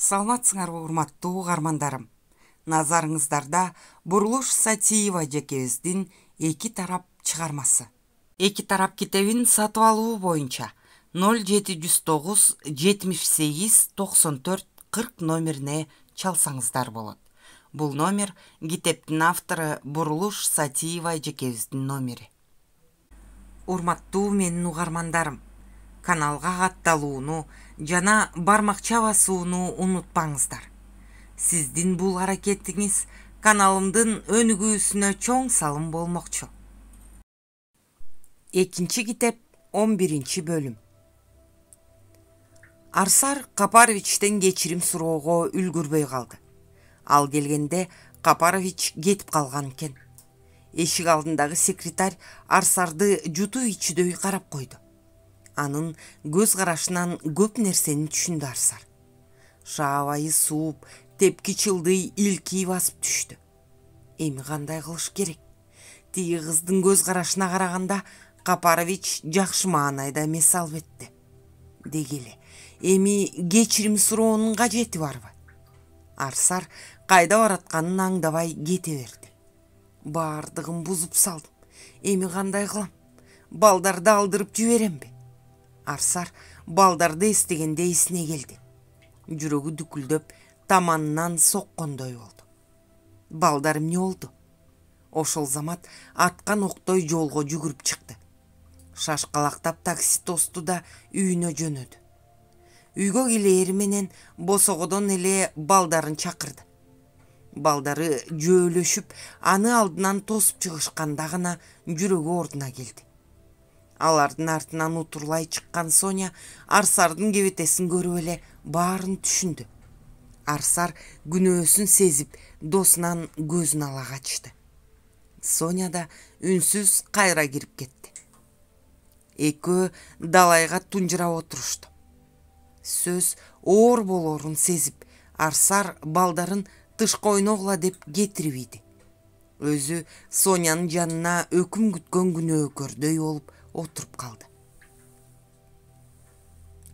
Саламатсыңарбы урматтуу угармандарым. Назарыңыздарда Бурулуш Сатиева жекебиздин эки тарап чыгармасы. Эки тарап китебин сатып алуу боюнча 0709 78 94 40 номерине чалсаңыздар болот. Бул номер китептин автору Бурулуш Сатиева жекебиздин номери. Урматтуу менин угармандарым, каналга катталууну жана бармакча басууну унутпаңыздар. Сиздин бул аракетиңиз каналымдын өнүгүүсүнө чоң салым болмокчу. Экинчи китеп 11 бөлүм. Арсар Капаровичтен кечирим суроого үлгүрбөй калды. Ал келгенде Капарович кетип калган экен. Эшик алдындагы секретарь Арсарды жутуу ичүдөй карап койду. Анын көз карашынан көп нерсени түшүндү Арсар. Шаабайы сууп, тепки чылдый илкий басып түштү. Эми кандай кылыш керек? Тиги кыздын көз карашына караганда Капарович жакшы маанайда эмес албетте. Деги эле, эми кечирим суроонун кажети барбы? Арсар кайда баратканын аңдабай кете берди. Бардыгын бузуп салдым. Эми кандай кылам? Балдарды алдырып жиберемби? Арсар балдарды эстегенде эсине келди. Жүрөгү дүкүлдөп, таманынан соккондой болду. Балдар эмне болду? Ошол замат аткан октой жолго жүгүрүп чыкты. Шашкалактап такси тосту да үйүнө жөнөдү. Үйгө келери менен босогодон эле балдарын чакырды. Балдары жөөлөшүп, аны алдынан тосуп чыгышканда гана жүрөгү ордуна келди. Алардын артынан утурлай чыккан Соня Арсардын кебетесин көрүп эле баарын түшүндү. Арсар күнөөсүн сезип, досунан көзүн ала качты. Соня да үнсүз кайра кирип кетти. Экөө далайга тунжурап отурушту. Сөз оор болорун сезип, Арсар балдарын тышка ойногула деп кетирип ийди. Өзү Сонянын жанына өкүм күткөн күнөөкөрдөй болуп отуруп калды.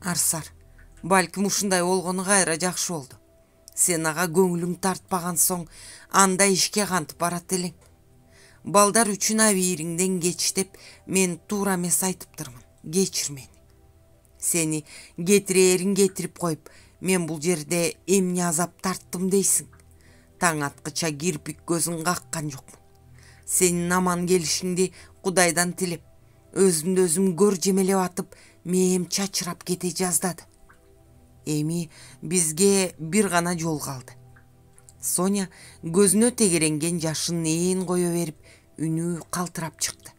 Арсар, балким ушундай болгону кайра жакшы болду. Сен ага көңүлүң тартпаган соң анда ишке кантип барат элең. Балдар үчүн абийириңден кечтеп, мен туура эмес айтыптырмын. Кечир мени. Сени кетирээрин кетирип коюп, мен бул жерде эмне азап тарттым дейсиң? Таң аткыча кирпик көзүн каккан жокмун. Сенин аман келишиңди Кудайдан тилеп, өзүмдү өзүм көр жемелеп атып, мээм чачырап кете жаздады. Эми бизге бир гана жол калды. Соня көзүнө тегеренген жашын ээн кое берип, үнү калтырап чыкты.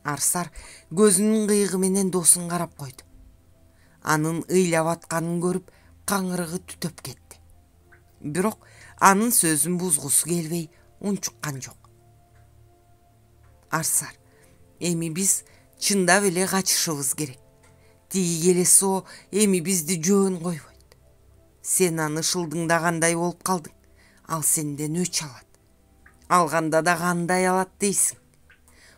Арсар көзүнүн кыйыгы менен досун карап койду. Анын ыйлап атканын көрүп, каңырыгы түтөп кетти. Бирок анын сөзүн бузгусу келбей унчуккан жок. Арсар, эми биз чындап эле качышыбыз керек. Тиги келесо эми бизди жөн койбойт. Сен аны шылдыңдагандай болуп калдың. Ал сенден өч алат. Алганда да кандай алат дейсиң?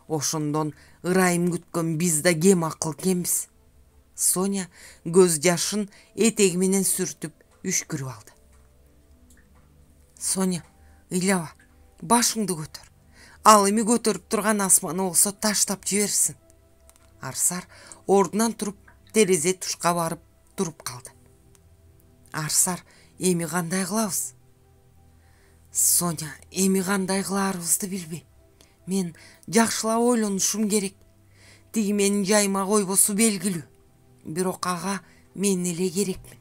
Ошондон ырайым күткөн биз да кем акыл кембиз. Соня көз жашын этеги менен сүртүп үшкүрүп алды. Соня, ыйлаба, башыңды көтөр. Ал эми көтөрүп турган асманы болсо таштап жиберсин. Арсар ордунан туруп, терезе тушка барып туруп калды. Арсар, эми кандай кылабыз? Соня, эми кандай кылаарыбызды билбейм. Мен жакшылап ойлонушум керек. Тиги менин жайыма койбосу белгилүү. Бирок ага мен эле керекмин.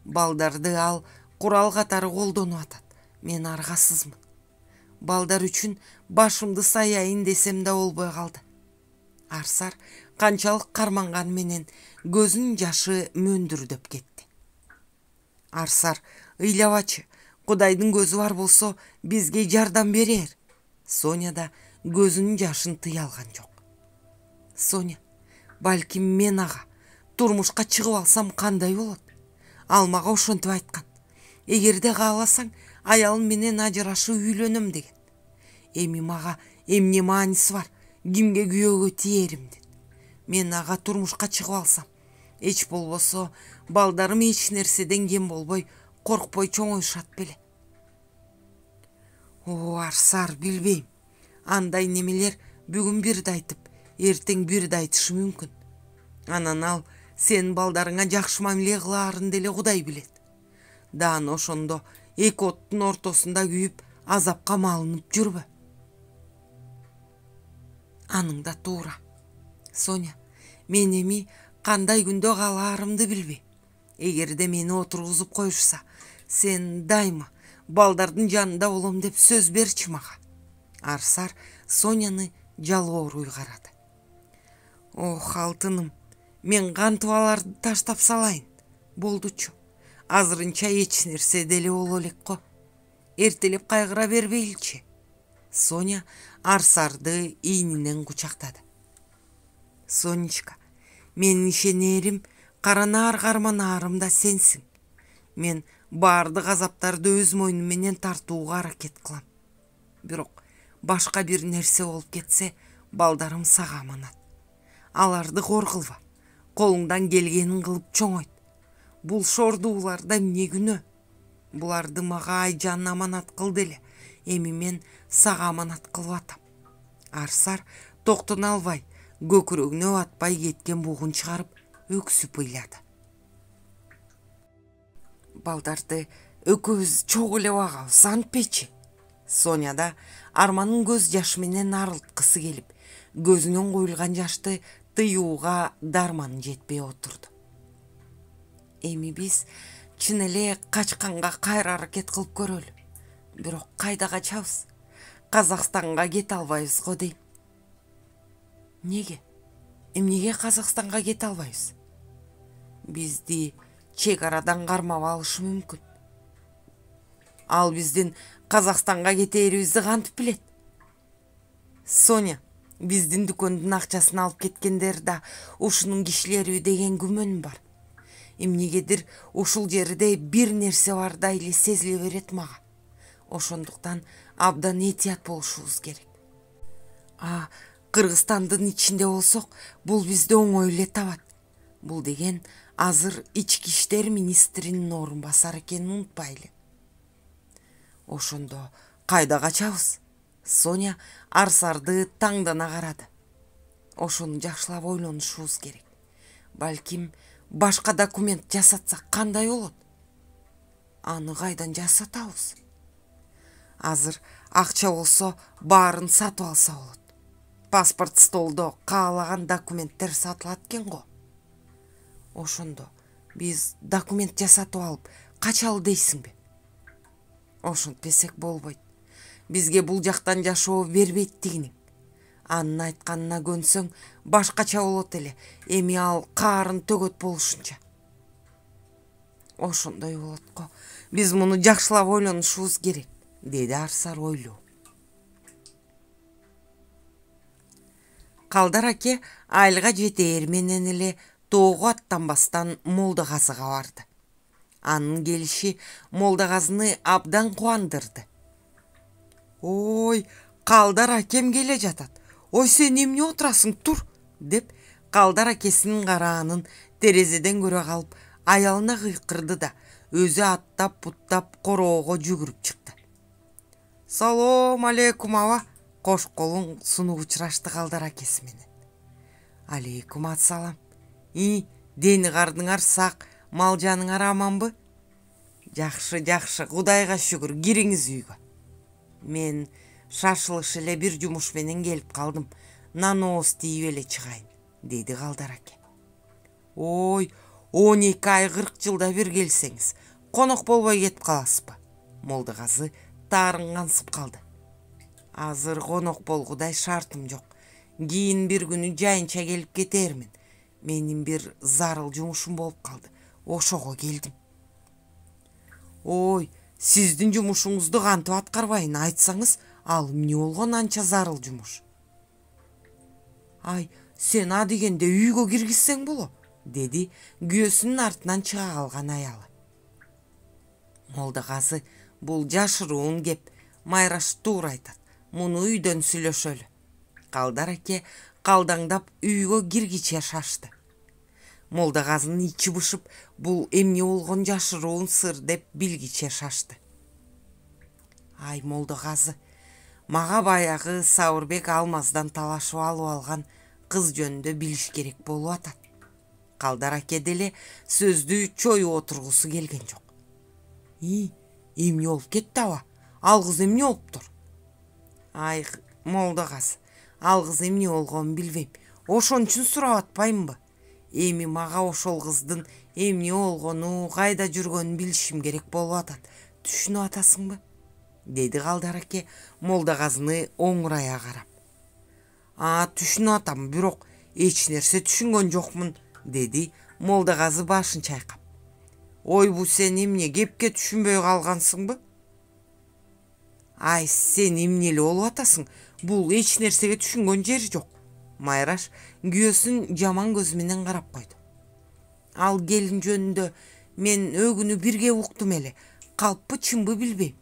Балдарды ал курал катары колдонуп атат. Мен аргасызмын. Балдар үчүн башымды саяйын десем да болбой калды. Арсар канчалык карманганы менен көзүнүн жашы мөндүрдөп кетти. Арсар, ыйлабачы, Кудайдын көзү бар болсо бизге жардам берер. Соня да көзүнүн жашын тыя алган жок. Соня, балким мен ага турмушка чыгып алсам кандай болот? Ал мага ошентип айткан. Эгерде кааласаң, аялым менен ажырашып үйлөнөм деген. Эми мага эмне мааниси бар? Кимге күйөөгө тиеримдин? Мен ага турмушка чыгып алсам, эч болбосо балдарым эч нерседен кем болбой коркпой чоңоюшат беле. О, Арсар, билбейм. Андай немелер бүгүн бирди айтып, эртең бирди айтышы мүмкүн. Анан ал сен балдарыңа жакшы мамиле кылаарын деле Кудай билет. Дааны ошондо эки оттун ортосунда күйүп, азапка малынып жүрбө. Аның да туура. Соня, мен эми кандай күндө калаарымды билбейм. Эгерде мени отургузуп коюшса, сен дайыма балдардын жанында болом деп сөз берчи мага. Арсар Соняны жалооруй карады. Ох, алтыным, мен кантип аларды таштап салайын? Болдучу. Азырынча эч нерсе деле боло элек го. Эртелеп кайгыра бербейличи. Соня Арсарды ийнинен кучактады. Сонечка, менин ишенерим, каранаар карманаарым да сенсиң. Мен баардык азаптарды өз мойнум менен тартууга аракет кылам. Бирок башка бир нерсе болуп кетсе, балдарым сага аманат. Аларды кор кылба. Колуңдан келгенин кылып чоңойт. Бул шордууларда эмне күнөө? Буларды мага айжан аманат кыл деле. Эми мен сага аманат кылып атам. Арсар токтоно албай, көкүрөгүнө батпай кеткен бугун чыгарып, өксүп ыйлады. Балдарды экөөбүз чогуу эле багабыз, антпечи? Соня да Арманын көз жашы менен арылткысы келип, көзүнөн коюлган жашты тыюуга дарманы жетпей отурду. Эми биз чын эле качканга кайра аракет кылып көрөлү. Бирок кайда качабыз? Казакстанга кете албайбыз го дейм. Неге? Эмнеге Казакстанга кете албайбыз? Бизди чек арадан кармап алышы мүмкүн. Ал биздин Казакстанга кетээрибизди кантип билет? Соня, биздин дүкөндүн акчасын алып кеткендер да ушунун кишилериби деген күмөн бар. Эмнегедир ушул жерде бир нерсе бардай эле сезиле берет мага. Ошондуктан абдан этият болушубуз керек. Кыргызстандын ичинде болсок, бул бизди оңой эле табат. Бул деген азыр ички иштер министринин орун басары экенин унутпайлы. Ошондо кайда качабыз? Соня Арсарды таңдана карады. Ошону жакшылап ойлонушубуз керек. Балким башка документ жасатсак кандай болот? Аны кайдан жасатабыз? Азыр акча болсо баарын сатып алса болот. Паспорт столдо каалаган документтер сатылат экен го. Ошондо биз документ жасатып алып качалы дейсиңби? Ошентпесек болбойт. Бизге бул жактан жашоо бербейт тигиниң. Анын айтканына көнсөң башкача болот эле. Эми ал каарын төгөт болушунча. Ошондой болот го. Биз муну жакшылап ойлонушубуз керек, деди Арсар ойлуу. Калдар аке айылга жетээр менен эле тоого аттанбастан Молдогазыга барды. Анын келиши Молдогазыны абдан кубандырды. Ой, Калдар акем келе жатат. Ой, сен эмне отурасың, тур, деп Калдар акесинин караанын терезеден көрө калып, аялына кыйкырды да өзү аттап буттап короого жүгүрүп чыкты. Салом алейкум аба, кош колун сунук учурашты Калдар акеси менен. Алейкум ассалам. Дени кардыңар сак, мал жаныңар аманбы? Жакшы, Кудайга шүгүр, кириңиз үйгө. Мен шашылыш эле бир жумуш менен келип калдым. Нанооз тийип эле чыгайын, деди Калдар аке. Ой, 12 ай 40 жылда бир келсеңиз, конок болбой кетип каласызбы? Молдогазы таарынгансып калды. Азыр конок болгудай шартым жок. Кийин бир күнү жайынча келип кетермин. Менин бир зарыл жумушум болуп калды. Ошого келдим. Ой, сиздин жумушуңузду кантип аткарбайын айтсаңыз, ал эмне болгон анча зарыл жумуш? Ай, сен а дегенде үйгө киргизсең боло, деди күйөөсүнүн артынан чыга калган аялы. Молдогазы бул жашыруун кеп, Майраш туура айтат. Муну үйдөн сүйлөшөлү. Калдар аке калдаңдап үйгө киргиче шашты. Молдагазынын ичи бышып, бул эмне болгон жашыруун сыр деп билгиче шашты. Ай Молдагазы, мага баягы Сабырбек Алмаздан талашып алып алган кыз жөнүндө билиш керек болуп атат. Калдар аке деле сөздү чоюп отургусу келген жок. Эмне болуп кетти аба? Ал кыз эмне болуптур? Ай Молдагазы, ал кыз эмне болгонун билбейм. Ошон үчүн сурап атпаймынбы? Эми мага ошол кыздын эмне болгону, кайда жүргөнүн билишим керек болуп атат. Түшүнүп атасыңбы? Деди Калдар аке Молдагазыны оңурая карап. Түшүнүп атам, бирок эч нерсе түшүнгөн жокмун, деди Молдагазы башын чайкап. Ойбу, сен эмне кепке түшүнбөй калгансыңбы? Ай, сен эмне эле болуп атасың? Бул эч нерсеге түшүнгөн жери жок. Майраш күйөөсүн жаман көз менен карап койду. Ал келин жөнүндө мен өгүнү бирге уктум эле. Калппы чынбы билбейм.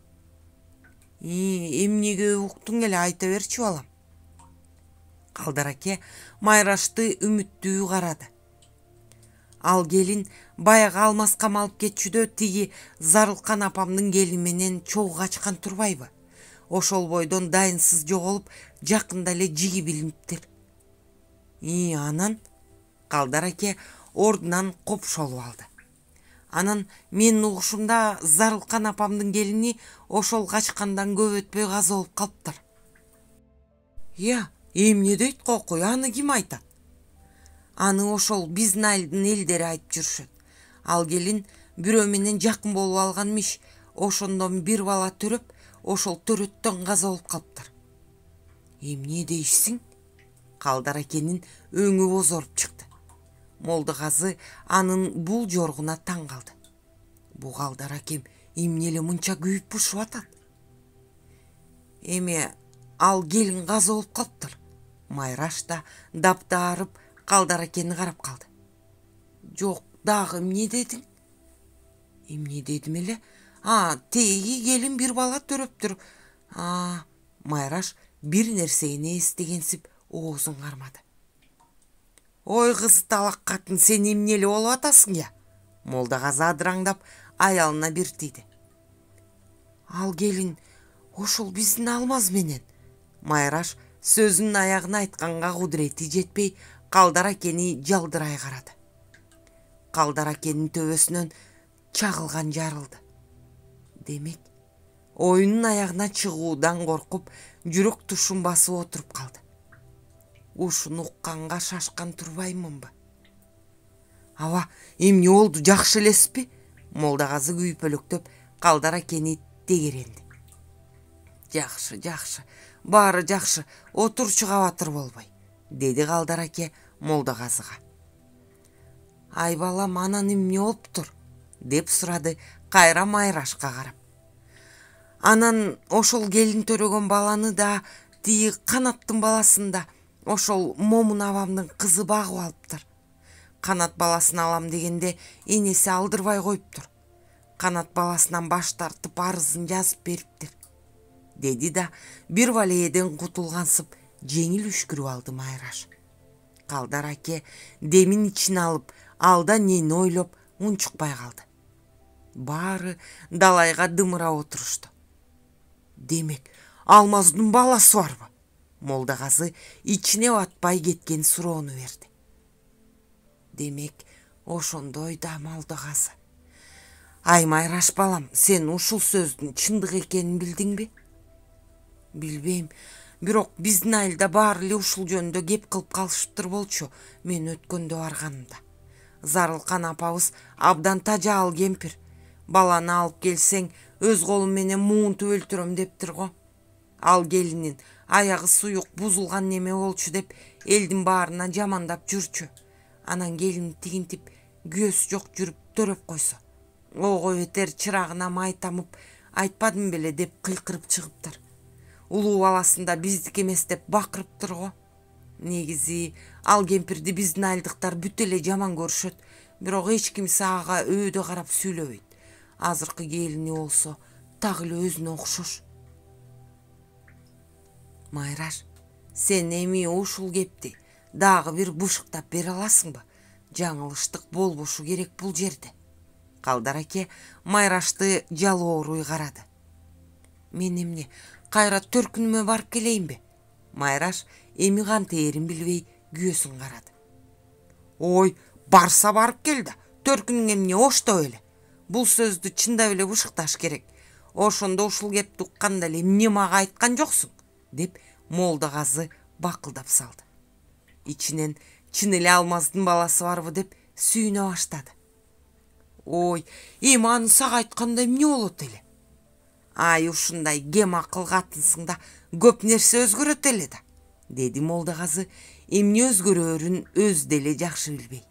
Эмнеге уктуң эле, айта берчи балам. Калдар аке Майрашты үмүттүү карады. Ал келин баягы Алмаз камалып кетчүдө тиги Зарылкан апамдын келини менен чогуу качкан турбайбы? Ошол бойдон дайынсыз жоголуп, жакында эле жиги билиниптир. Анан Калдар аке ордунан копшолуп алды. Анан менин угушумда Зарылкан апамдын келини ошол качкандан көп өтпөй каза болуп калыптыр. Эмне дейт кокуй, аны ким айтат? Аны ошол биздин айылдын элдери айтып жүрүшөт. Ал келин бирөө менен жакын болуп алган имиш, ошондон бир бала төрөп, ошол төрөттөн каза болуп калыптыр. Эмне дейсиң? Калдар акенин өңү бозоруп чыкты. Молдагазы анын бул жоргуна таң калды. Бу Калдар акем эмне эле мынча күйүп бушуп атат? Эме ал келин каза болуп калыптыр. Майраш да даптаарып Калдар акени карап калды. Жок, дагы эмне дедиң? Эмне дедим эле? Теги келин бир бала төрөптүр. Майраш бир нерсени эстегенсип оозун кармады. Ой кыз талак катын, сен эмне эле болуп атасың я? Молдагазы адыраңдап аялына бир тийди. Ал келин ошол биздин Алмаз менен. Майраш сөзүнүн аягын айтканга кудурети жетпей Калдар акени жалдырай карады. Калдар акенин төбөсүнөн чагылган жарылды. Демек, оюнун аягына чыгуудан коркуп, жүрөк тушун басып отуруп калды. Ушуну укканга шашкан турбаймынбы? Аба, эмне болду, жакшы элесизби? Молдагазы күйпөлөктөп Калдар акени тегеренди. Жакшы, баары жакшы, отурчу кабатыр болбой, деди Калдар аке Молдагазыга. Ай балам, анан эмне болуптур? Деп сурады кайра Майрашка карап. Анан ошол келин төрөгөн баланы да, тиги Канаттын баласын да ошол Момун абамдын кызы багып алыптыр. Канат баласын алам дегенде энеси алдырбай коюптур. Канат баласынан баш тартып арызын жазып бериптир, деди да бир балееден кутулгансып жеңил үшкүрүп алды Майраш. Калдар аке демин ичине алып, алда нени ойлоп унчукпай калды. Баары далайга дымырап отурушту. Демек, Алмаздын баласы барбы? Молдагазы ичине батпай кеткен суроону берди. Демек, ошондой да Молдагазы. Ай Майраш балам, сен ушул сөздүн чындык экенин билдиңби? Билбейм, бирок биздин айылда баары эле ушул жөнүндө кеп кылып калышыптыр болчу мен өткөндө барганымда. Зарылкан апабыз абдан тажаал кемпир. Баланы алып келсең, өз колум менен муунтуп өлтүрөм дептир го. Ал келинин аягы суюк бузулган неме болчу деп элдин баарына жамандап жүрчү. Анан келин тигинтип күйөөсү жок жүрүп төрөп койсо, ого бетер чырагына май тамып, айтпадым беле деп кыйкырып чыгыптыр. Улуу баласында биздики эмес деп бакырыптыр го. Негизи ал кемпирди биздин айылдыктар бүт эле жаман көрүшөт, бирок эч кимсе ага өөдө карап сүйлөбөйт. Азыркы келини болсо так эле өзүнө окшош. Майраш, сен эми ушул кепти дагы бир бышыктап бере аласыңбы? Жаңылыштык болбошу керек бул жерде. Калдар аке Майрашты жалооруй карады. Мен эмне кайра төркүнүмө барып келейинби? Майраш эми кантээрин билбей күйөөсүн карады. Ой, барса барып кел да, төркүнүң эмне оштоп эле. Бул сөздү чындап эле бышыкташ керек. Ошондо ушул кепти укканда эле эмне мага айткан жоксуң? Деп Молдагазы бакылдап салды. Ичинен чын эле Алмаздын баласы барбы деп сүйүнө баштады. Ой, эми аны сага айтканда эмне болот эле? Ай, ушундай кем акыл катынсың да көп нерсе өзгөрөт эле да, деди Молдагазы эмне өзгөрөөрүн өзү деле жакшы билбей.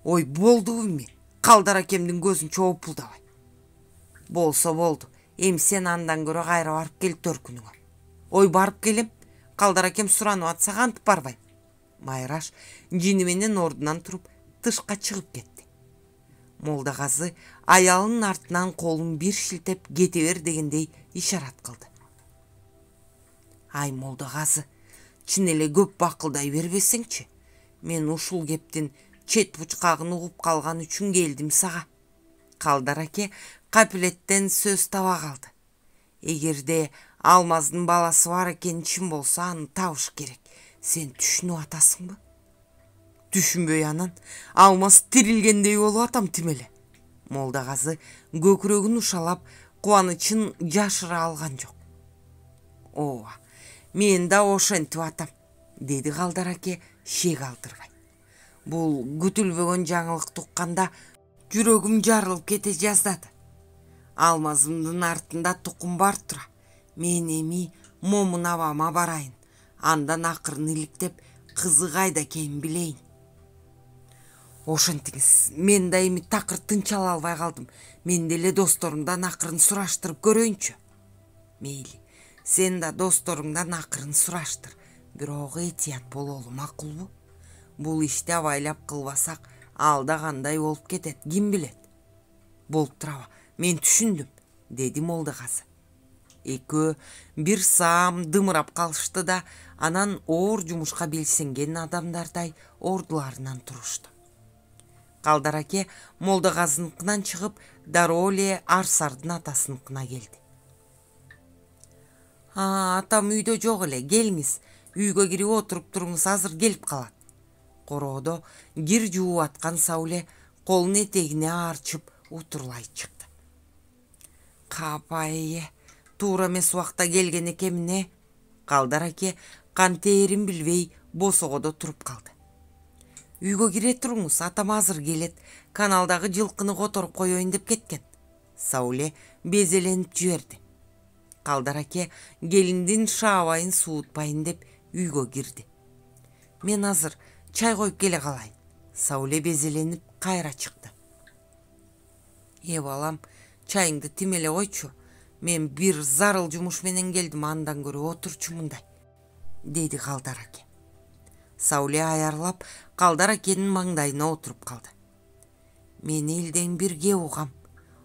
Ой, болдубу эми? Калдар акемдин көзүн чоопулдабай. Болсо болду. Эми сен андан көрө кайра барып кел төркүнүңө. Ой, барып келем. Калдар акем суранып атса кантип барбайм? Майраш жини менен ордунан туруп тышка чыгып кетти. Молдагазы аялынын артынан колун бир шилтеп кете бер дегендей ишарат кылды. Ай, Молдагазы, чын эле көп бакылдай бербесеңчи. Мен ушул кептин чет бучкагын угуп калган үчүн келдим сага. Калдар аке капилеттен сөз таба калды. Эгерде Алмаздын баласы бар экен чын болсо аны табыш керек. Сен түшүнүп атасыңбы? Түшүнбөй анан Алмаз тирилгендей болуп атам тим эле. Молдагазы көкүрөгүн ушалап кубанычын жашыра алган жок. Ооба, мен да ошентип атам, деди Калдар аке шек алдырбай. Бул күтүлбөгөн жаңылыкты укканда жүрөгүм жарылып кете жаздады. Алмазымдын артында тукум бар тура. Мен эми момун абама барайын. Андан акырын иликтеп кызы кайда экенин билейин. Ошентиңиз, мен да эми такыр тынчала албай калдым. Мен деле досторумдан акырын сураштырып көрөйүнчү. Мейли, сен да досторуңдан акырын сураштыр. Бирок этият бололу, макулбу? Бул ишти абайлап кылбасак, алда кандай болуп кетет, ким билет? Болуп тураба, мен түшүндүм, деди Молдагазы. Экөө бир саам дымырап калышты да, анан оор жумушка белсенген адамдардай ордуларынан турушту. Калдар аке Молдагазыныкынан чыгып, дароо эле Арсардын атасыныкына келди. Атам үйдө жок эле, келиңиз, үйгө кирип отуруп туруңуз, азыр келип калат. Короодо кир жууп аткан Сауле колун этегине арчып утурлай чыкты. Капайе, туура эмес убакта келген экенмин. Калдар аке кантээрин билбей босогодо туруп калды. Үйгө кире туруңуз, атам азыр келет, каналдагы жылкыны которуп коеюн деп кеткен. Сауле безеленип жиберди. Калдар аке келиндин шаабайын суутпайын деп үйгө кирди. Мен азыр чай коюп келе калайын. Сауле безеленип кайра чыкты. Балам, чайыңды тим эле койчу. Мен бир зарыл жумуш менен келдим, андан көрө отурчу мындай, деди Калдар аке. Сауле аярлап Калдар акенин маңдайына отуруп калды. Мен элден бирге угам,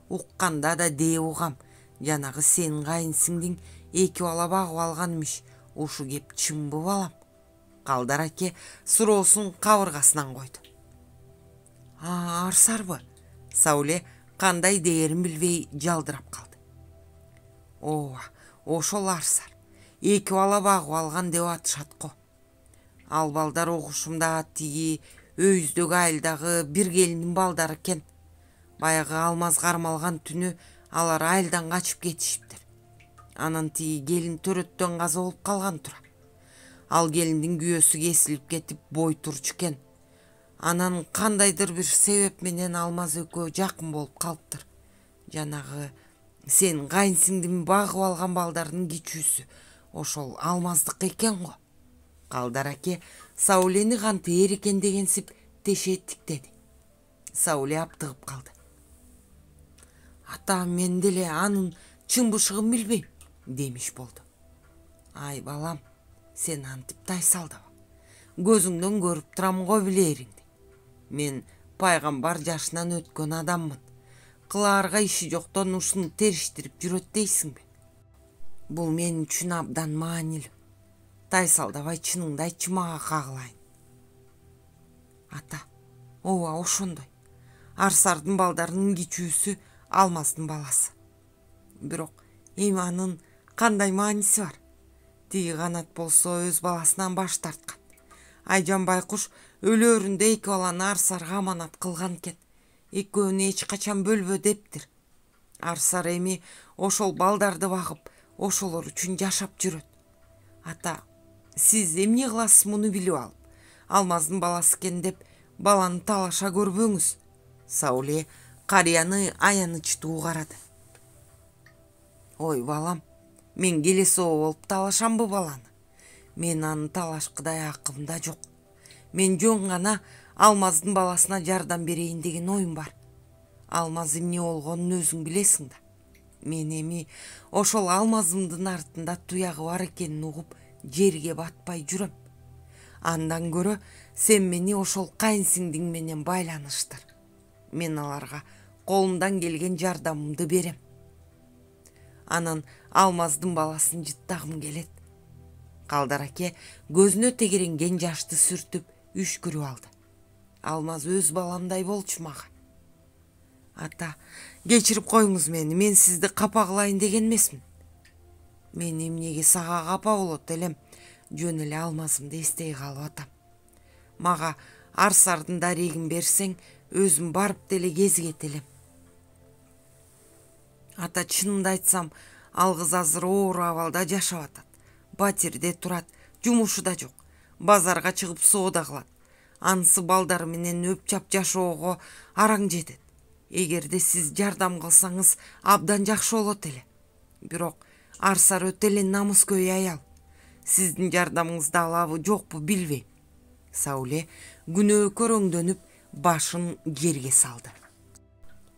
укканда да дээ угам. Жанагы сенин кайынсиңдиң 2 бала багып алганмыш. Ушу кеп чынбы балам? Калдар аке суроосун кабыргасынан койду. Арсарбы? Сауле кандай дээрин билбей жалдырап калды. Ооба, ошол Арсар. 2 бала багып алган деп атышат го. Ал балдар окушумда тиги өйүздөгү айылдагы бир келиндин балдары экен. Баягы Алмаз кармалган түнү алар айылдан качып кетишиптир. Анан тиги келин төрөттөн каза болуп калган тура. Ал келиндин күйөөсү кесилип кетип бой турчу экен. Анан кандайдыр бир себеп менен Алмаз экөө жакын болуп калыптыр. Жанагы сен кайынсиңдин багып алган балдардын кичүүсү ошол Алмаздыкы экен го. Калдар аке Саулени кантээр экен дегенсип теше тиктеди. Сауле аптыгып калды. Ата, мен деле анын чын бышыгын билбейм, демиш болду. Ай балам, сен антип тайсалдаба. Көзүңдөн көрүп турам го билериңди. Мен пайгамбар жашынан өткөн адаммын. Кылаарга иши жоктон ушуну териштирип жүрөт дейсиңби? Бул мен үчүн абдан маанилүү. Тайсалдабай чыныңды айтчы мага, кагылайын. Ата, ооба ошондой. Арсардын балдарынын кичүүсү Алмаздын баласы. Бирок эми анын кандай мааниси бар? Тиги Канат болсо өз баласынан баш тарткан. Айжан байкуш өлөөрүндө эки баланы Арсарга аманат кылган экен. Экөөнү эч качан бөлбө дептир. Арсар эми ошол балдарды багып, ошолор үчүн жашап жүрөт. Ата, сиз эмне кыласыз муну билип алып? Алмаздын баласы экен деп баланы талаша көрбөңүз. Сауле карыяны аянычтуу карады. Ой балам, мен келесоо болуп талашамбы баланы? Мен аны талашкыдай акылымда жок. Мен жөн гана Алмаздын баласына жардам берейин деген оюм бар. Алмаз эмне болгонун өзүң билесиң да. Мен эми ошол Алмазымдын артында туягы бар экенин угуп жерге батпай жүрөм. Андан көрө сен мени ошол кайынсиңдиң менен байланыштыр. Мен аларга колумдан келген жардамымды берем. Анан Алмаздын баласын жыттагым келет. Калдар аке көзүнө тегеренген жашты сүртүп үшкүрүп алды. Алмаз өз баламдай болчу мага. Ата, кечирип коюңуз мени, мен сизди капа кылайын деген эмесмин. Мен эмнеге сага капа болот элем, жөн эле Алмазымды эстей калып атам. Мага Арсардын дарегин берсең, өзүм барып деле кезигет элем. Ата, чынымды айтсам, ал кыз азыр оор абалда жашап атат. Батирде турат, жумушу да жок. Базарга чыгып соода кылат. Анысы балдары менен өпчап жашоого араң жетет. Эгерде сиз жардам кылсаңыз, абдан жакшы болот эле. Бирок Арсар өтө эле намыскөй аял. Сиздин жардамыңызды алабы жокпу билбейм. Сауле күнөө көрөңдөнүп башын жерге салды.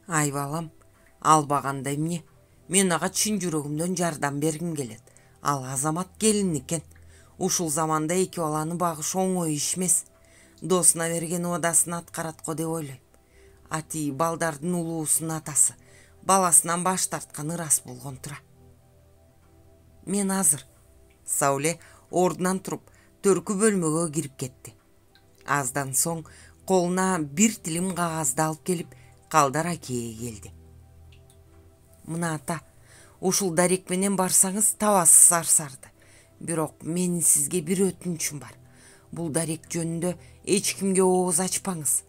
Ай балам, албаганда эмне? Мен ага чын жүрөгүмдөн жардам бергим келет. Ал азамат келин экен. Ушул заманда эки баланы багыш оңой иш эмес. Досуна берген убадасын аткарат го деп ойлойм. Ати балдардын улуусунун атасы баласынан баш тартканы ырас болгон тура. Мен азыр. Сауле ордунан туруп төркү бөлмөгө кирип кетти. Аздан соң колуна бир тилим кагазды алып келип Калдар акеге келди. Мына ата, ушул дарек менен барсаңыз табасыз Арсарды. Бирок менин сизге бир өтүнүчүм бар. Бул дарек жөнүндө эч кимге ооз ачпаңыз.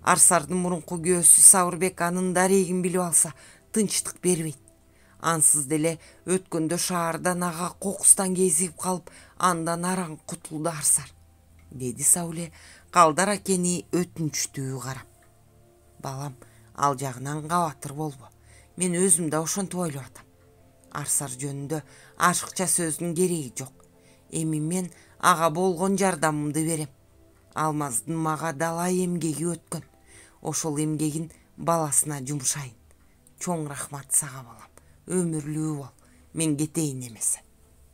Арсардын мурунку күйөөсү Сабырбек анын дарегин билип алса, тынчтык бербейт. Ансыз деле өткөндө шаардан ага кокустан кезип калып, андан араң кутулду Арсар, деди Сауле Калдар акени өтүнчтүү карап. Балам, ал жагынан кабатыр болбо. Мен өзүм да ошентип ойлоп атам. Арсар жөнүндө ашыкча сөздүн кереги жок. Эми мен ага болгон жардамымды берем. Алмаздын мага далай эмгеги өткөн. Ошол эмгегин баласына жумшайын. Чоң рахмат сага балам. Өмүрлүү бол. Мен кетейин эмесе.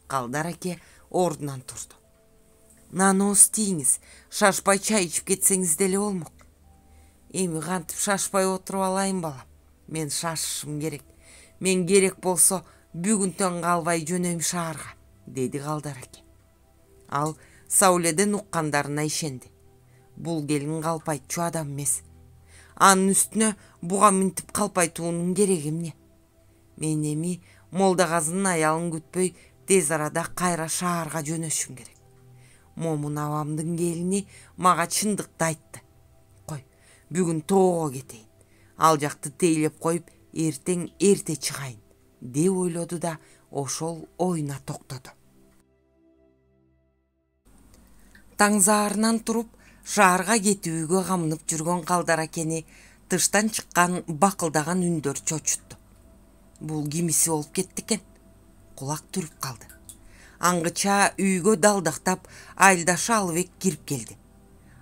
Калдар аке ордунан турду. Нанооз тийиңиз, шашпай чай ичип кетсеңиз деле болмок. Эми кантип шашпай отуруп алайын балам. Мен шашышым керек. Мен керек болсо бүгүнтөн калбай жөнөйм шаарга, деди Калдар аке. Ал Сауледен уккандарына ишенди. Бул келин калпайтчу адам эмес. Анын үстүнө буга минтип калпайтуунун кереги эмне? Мен эми Молдагазынын аялын күтпөй тез арада кайра шаарга жөнөшүм керек. Момун абамдын келини мага чындыкты айтты. Кой, бүгүн тоого кетейин. Ал жакты тейлеп коюп, эртең эрте чыгайын, деп ойлоду да ошол оюна токтоду. Таңзаарынан туруп шаарга кетүүгө камынып жүргөн Калдар акени тыштан чыккан бакылдаган үндөр чочутту. Бул кимиси болуп кетти экен. Кулак түрүп калды. Аңгыча үйгө далдактап Айылдашы Алыбек кирип келди.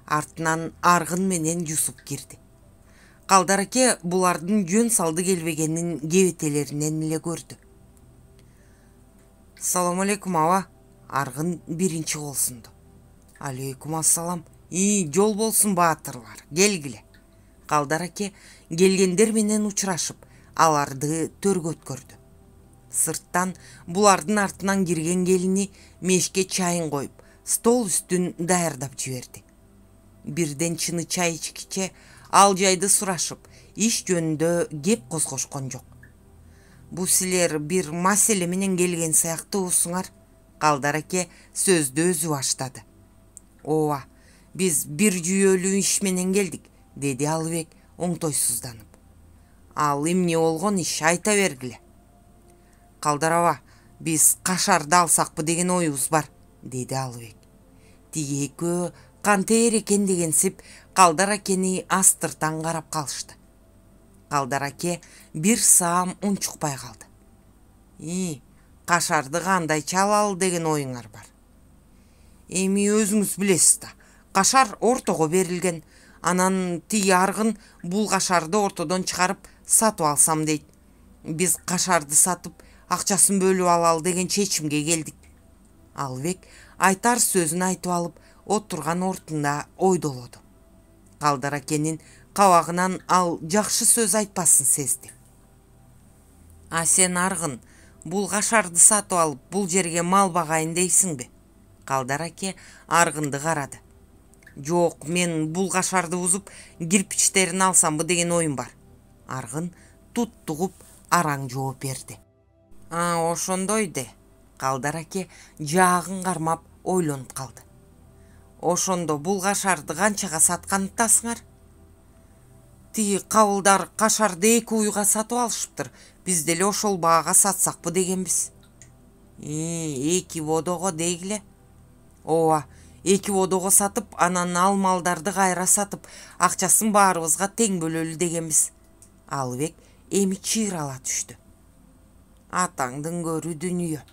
Артынан Аргын менен Жусуп кирди. Калдар аке булардын жөн салды келбегенин кебетелеринен эле көрдү. Салам алейкум аба. Аргын биринчи кол сунду. Алейкум ассалам. Жол болсун баатырлар, келгиле. Калдар аке келгендер менен учурашып, аларды төргө өткөрдү. Сырттан булардын артынан кирген келини мешке чайын коюп, стол үстүн даярдап жиберди. бирден чыны чай ичкиче ал жайды сурашып, иш жөнүндө кеп козгошкон жок. Бу силер бир маселе менен келген сыяктуусуңар. Калдар аке сөздү өзү баштады. Ооба, биз бир жүйөлүү иш менен келдик, деди Алыбек оңтойсузданып. Ал эмне болгон иш, айта бергиле. Калдар аба, биз кашарды алсакпы деген оюбуз бар, деди Алыбек. Тиги экөө кантер экен дегенсип Калдар акени астыртан карап калышты. Калдар аке бир саам унчукпай калды. Кашарды кандай чалалы деген оюңар бар? Эми өзүңүз билесиз да, кашар ортого берилген. Анан тиги аргын бул кашарды ортодон чыгарып сатып алсам дейт. Биз кашарды сатып, акчасын бөлүп алалы деген чечимге келдик. Алыбек айтар сөзүн айтып алып, отурган ордунда ойдолоду. Калдар акенин кабагынан ал жакшы сөз айтпасын сезди. Сен аргын бул кашарды сатып алып, бул жерге мал багайын дейсиңби? Калдар аке аргынды карады. Жок, мен бул кашарды бузуп, кирпичтерин алсамбы деген оюм бар. Аргын туттугуп араң жооп берди. Ошондой де. Калдар аке жаагын кармап ойлонуп калды. Ошондо бул кашарды канчага сатканытасыңар? Тиги кабылдар кашарды 2 уйга сатып алышыптыр. Биз деле ошол баага сатсакпы дегенбиз. 2 бодого дегиле? Ооба, 2 бодого сатып, анан ал малдарды кайра сатып, акчасын баарыбызга тең бөлөлү дегенбиз. Алыбек эми чыйрала түштү. Атаңдын көрү дүнүйө,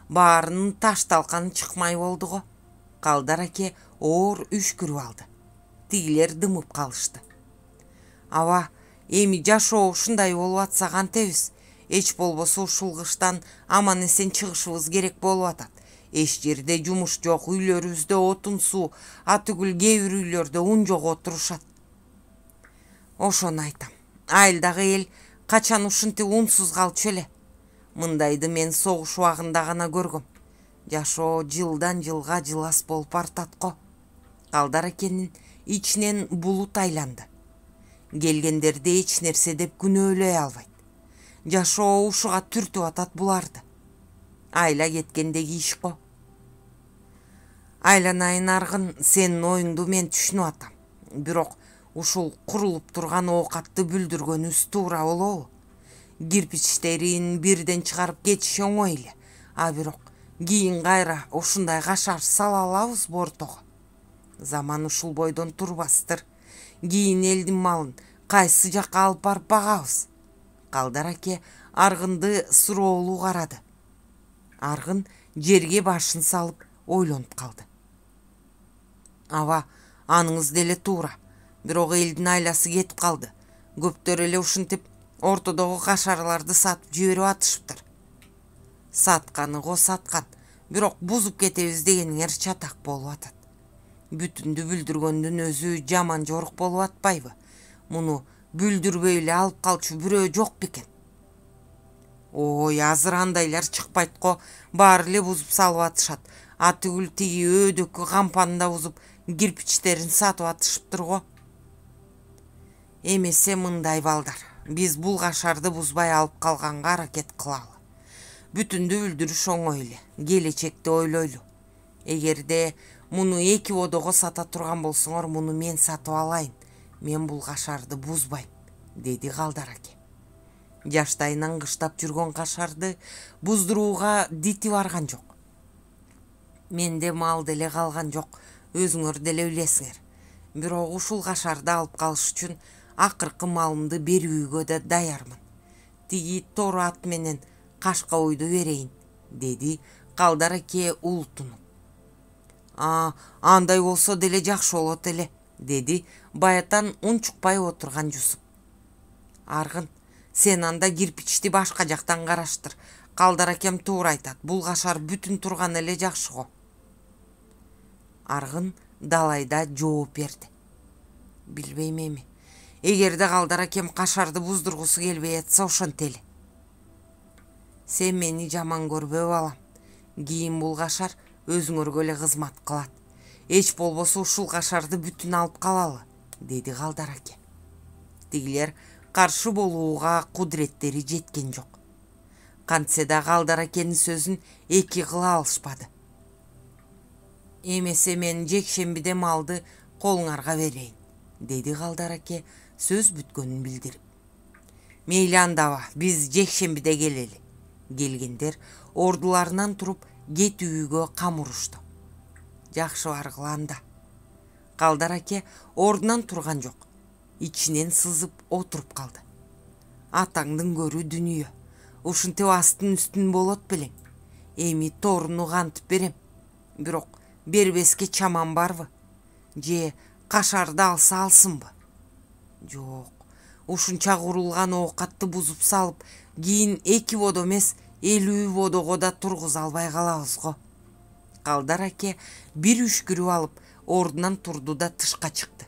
баарынын ташталканы чыкмай болду го. Калдар аке оор үшкүрүп алды. Тигилер дымып калышты. Аба, эми жашоо ушундай болуп атса кантебиз? Эч болбосо ушул кыштан аман эсен чыгышыбыз керек болуп атат. Эч жерде жумуш жок, үйлөрүбүздө отун суу, атүгүл кээ бир үйлөрдө ун жок отурушат. Ошону айтам. Айылдагы эл качан ушинтип унсуз калчу эле? Мындайды мен согуш убагында гана көргөм. Жашоо жылдан жылга жылас болуп бартат го. Калдар акенин ичинен булут айланды. Келгендерди эч нерсе деп күнөөлөй албайт. Жашоо ушуга түртүп атат буларды. Айла кеткендеги иш го. Айланайын аргын, сенин оюңду мен түшүнүп атам. Бирок ушул курулуп турган оокатты бүлдүргөнүбүз туура болобу? Кирпичтерин бирден чыгарып кетиш оңой эле. Бирок кийин кайра ушундай кашар сала алабызбы ортого? Заман ушул бойдон турбастыр. Кийин элдин малын кайсы жакка алып барып багабыз? Калдар аке аргынды суроолуу карады. Аргын жерге башын салып ойлонуп калды. Аба, аныңыз деле туура. Бирок элдин айласы кетип калды. Көптөр эле ушинтип ортодогу кашарларды сатып жиберип атышыптыр. Сатканы го саткан, бирок бузуп кетебиз дегениңер чатак болуп атат. Бүтүндү бүлдүргөндүн өзү жаман жорук болуп атпайбы? Муну бүлдүрбөй эле алып калчу бирөө жок бекен? Ой, азыр андайлар чыкпайт го, баары эле бузуп салып атышат. Атүгүл тиги өөдөккү кампаны да бузуп, кирпичтерин сатып атышыптыр го. Эмесе мындай балдар, биз бул кашарды бузбай алып калганга аракет кылалы. Бүтүндү бүлдүрүш оңой эле, келечекти ойлойлу. Эгерде муну 2 бодого сата турган болсоңор, муну мен сатып алайын. Мен бул кашарды бузбайм, деди Калдар аке. Жаштайынан кыштап жүргөн кашарды буздурууга дити барган жок. Менде мал деле калган жок, өзүңөр деле билесиңер. Бирок ушул кашарды алып калыш үчүн акыркы малымды берүүгө да даярмын. Тиги тор ат менен кашка уйду берейин, деди Калдар аке ултунуп. Андай болсо деле жакшы болот эле, деди баятан унчукпай отурган Жусуп. Аргын, сен анда кирпичти башка жактан караштыр. Калдар акем туура айтат, бул кашар бүтүн турган эле жакшы го. Аргын далайда жооп берди. Билбейм эми. Эгерде Калдар акем кашарды буздургусу келбей атса ошентели. Сен мени жаман көрбө балам. Кийин бул кашар өзүңөргө эле кызмат кылат. Эч болбосо ушул кашарды бүтүн алып калалы, деди Калдар аке. Тигилер каршы болууга кудуреттери жеткен жок. Кантсе да Калдар акенин сөзүн эки кыла алышпады. Эмесе мен жекшембиде малды колуңарга берейин, деди Калдар аке сөз бүткөнүн билдирип. Мейли андаба, биз жекшембиде келели. Келгендер ордуларынан туруп кетүүгө камурушту. Жакшы баргыла анда. Калдар аке ордунан турган жок. Ичинен сызып отуруп калды. Атаңдын көрү дүнүйө. Ушинтип астын үстүн болот белең. Эми торуну кантип берем. Бирок бербеске чаман барбы? Же кашарды алса алсынбы? Жок. Ушунча курулган оокатты бузуп салып, кийин 2 бодо эмес 50 бодого да тургуза албай калабыз го. Калдар аке бир үшкүрүп алып ордунан турду да тышка чыкты.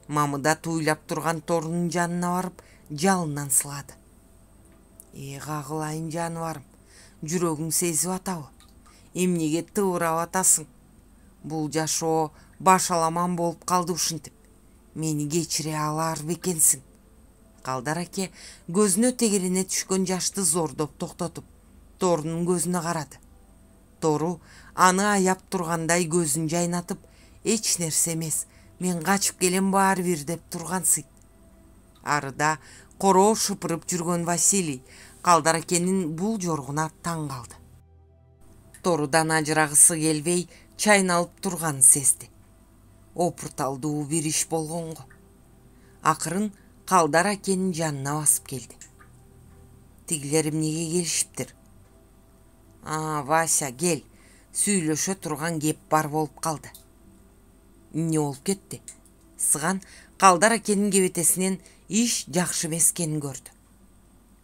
Мамыда туйлап турган торунун жанына барып, жалынан сылады. Кагылайын жаныбарым, жүрөгүң сезип атабы? Эмнеге тыбырап атасың? Бул жашоо башаламан болуп калды ушинтип. Мени кечире алар бекенсиң. Калдар аке көзүнө тегерене түшкөн жашты зордоп токтотуп, торунун көзүнө карады. Тору аны аяп тургандай көзүн жайнатып, эч нерсе эмес, мен качып келем баары бир деп тургансыйт. Арыда короо шыпырып жүргөн Василий Калдар акенин бул жоргуна таң калды. Торудан ажырагысы келбей чайналып турганын сезди. Опурталдуу бир иш болгонго. Акырын Калдар акенин жанына басып келди. Тигилер эмнеге келишиптир? Вася, кел, сүйлөшө турган кеп бар болуп калды. Эмне болуп кетти? Сыган Калдар акенин кебетесинен иш жакшы эмес экенин көрдү.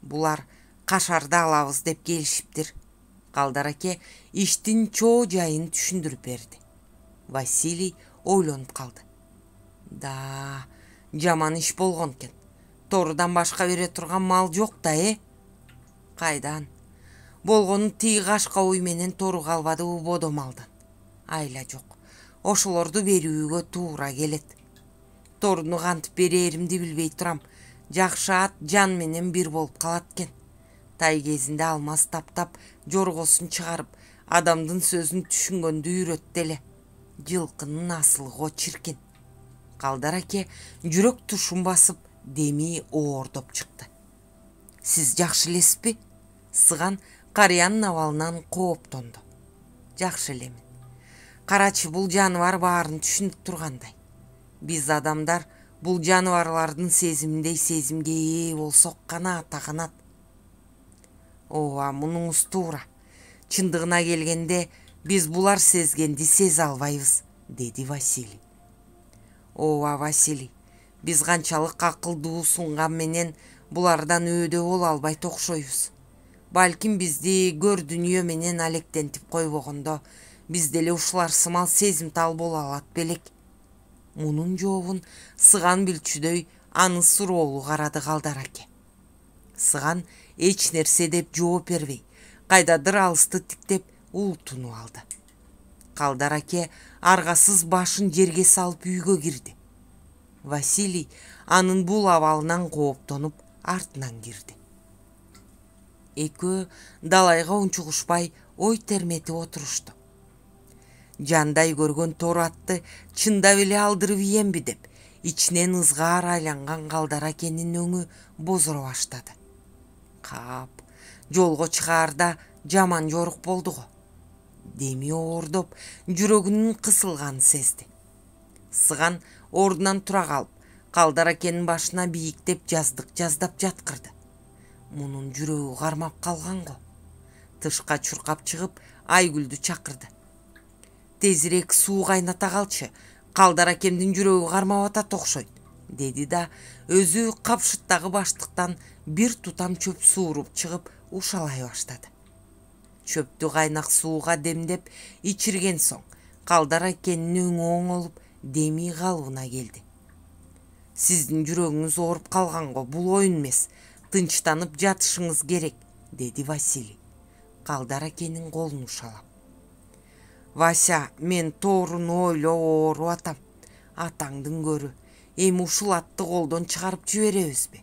Булар кашарды алабыз деп келишиптир. Калдар аке иштин чоо жайын түшүндүрүп берди. Василий ойлонуп калды. Да, жаман иш болгон экен. Торудан башка бере турган мал жок да, Кайдан? Болгону тиги кашка уй менен тору калбадыбы бодо малдан. Айла жок. Ошолорду берүүгө туура келет. Торуну кантип берээримди билбей турам. Жакшы ат жан менен бир болуп калат экен. Тай кезинде алмаз таптап, жоргосун чыгарып, адамдын сөзүн түшүнгөндү үйрөттү эле. Жылкынын асылы го чиркин. Калдар аке жүрөк тушун басып, деми оордоп чыкты. Сиз жакшы элесизби? Сыган карыянын абалынан кооптонду. Жакшы элемин. Карачы, бул жаныбар баарын түшүнүп тургандай. Биз адамдар бул жаныбарлардын сезиминдей сезимге ээ болсок гана ата канат. Ооба, мунуңуз туура. Чындыгына келгенде биз булар сезгенди сезе албайбыз, деди Василий. Ооба, Василий, биз канчалык акылдуу сунган менен булардан өөдө боло албайт окшойбуз. Балким бизди көр дүнүйө менен алектентип койбогондо, биз деле ушулар сымал сезимтал боло алат белек. Мунун жообун Сыган билчүдөй аны суроолуу карады Калдар аке. Сыган эч нерсе деп жооп бербей, кайдадыр алысты тиктеп ултунуп алды. Калдар аке аргасыз башын жерге салып үйгө кирди. Василий анын бул абалынан кооптонуп артынан кирди. Экөө далайга унчугушпай ой терметип отурушту. Жандай көргөн тору атты чындап эле алдырып ийемби деп, ичинен ызгаар айланган Калдар акенин өңү бозоро баштады. Кап, жолго чыгаарда жаман жорук болду го. Деми оордоп, жүрөгүнүн кысылганын сезди. Сыган ордунан тура калып, Калдар акенин башына бийиктеп жаздык жаздап жаткырды. Мунун жүрөгү кармап калган го. Тышка чуркап чыгып, Айгүлдү чакырды. Тезирээк суу кайната калчы, Калдар акемдин жүрөгү кармап атат окшойт, деди да өзү капшыттагы баштыктан бир тутам чөп сууруп чыгып ушалай баштады. Чөптү кайнак сууга демдеп ичирген соң Калдар акенин өңү оңолуп деми калыбына келди. Сиздин жүрөгүңүз ооруп калганго, бул оюн эмес, тынчтанып жатышыңыз керек, деди Василий Калдар акенин колун ушалап. Вася, мен тооруну ойлоп ооруп атам. Атаңдын көрү. Эми ушул атты колдон чыгарып жиберебизби?